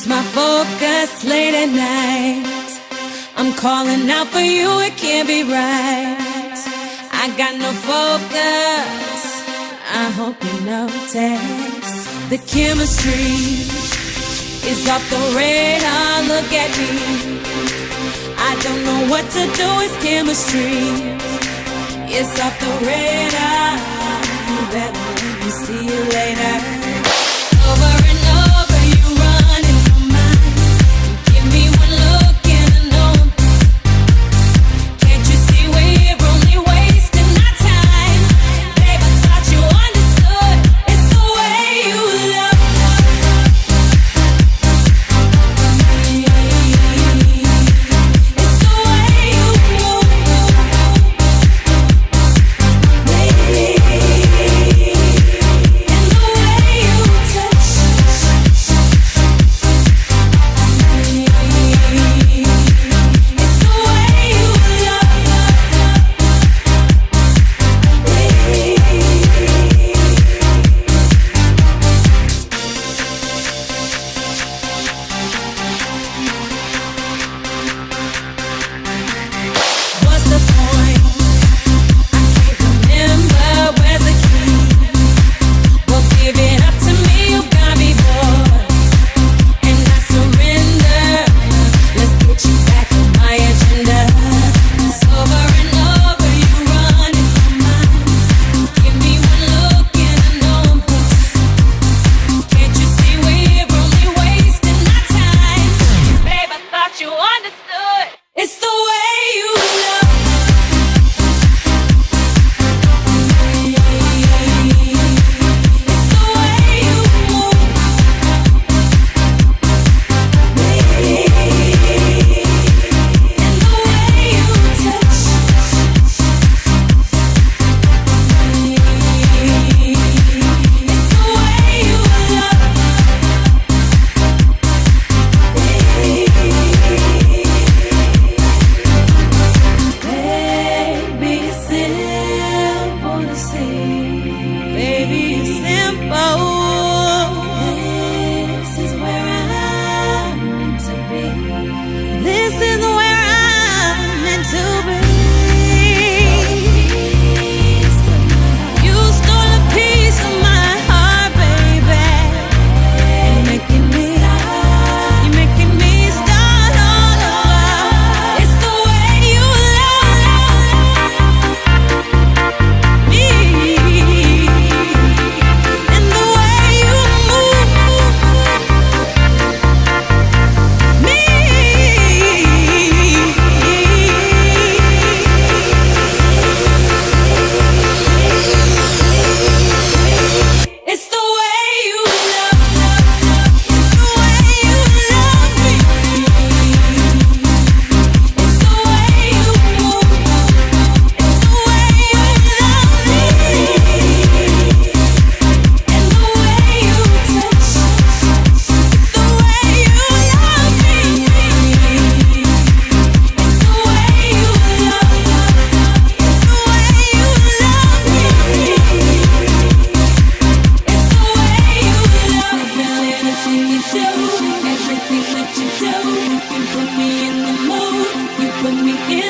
lose my focus late at night. I'm calling out for you, it can't be right. I got no focus, I hope you notice. The chemistry is off the radar, look at me. I don't know what to do, it's chemistry. It's off the radar, you better let me see you later. Over and over you run in my mind. Give me one look and I know. Can't you see we're only wasting our time? Babe, I thought you understood. It's the way you love me. It's the way you move me. And the way you touch me. It's the way you love me. What's the point? I can't remember where's the key. Well, give it up to me, you got me bored, and I surrender. Let's get you back on my agenda. It's over and over, you run in my mind. Give me one look and I know I'm hooked. Can't you see we're only wasting our time? Babe, I thought you understood. It's the way you love me. It's the way you move me. And the way you touch me. It's the way you love Baby, it's simple to see. Baby, it's simple. This is where I'm meant to be. This is where I'm meant to be. You stole a piece of my heart, baby. You're making me start all over. It's the way you love me, and the way you move me. It's the way you love me. It's the way you love me. It's the way you move. It's the way you love me. And the way you touch. It's the way you love me. It's the way you love me. It's the way you love me. It's the way you love me. Anything you do, everything that you do, you put me in the mood. You put me in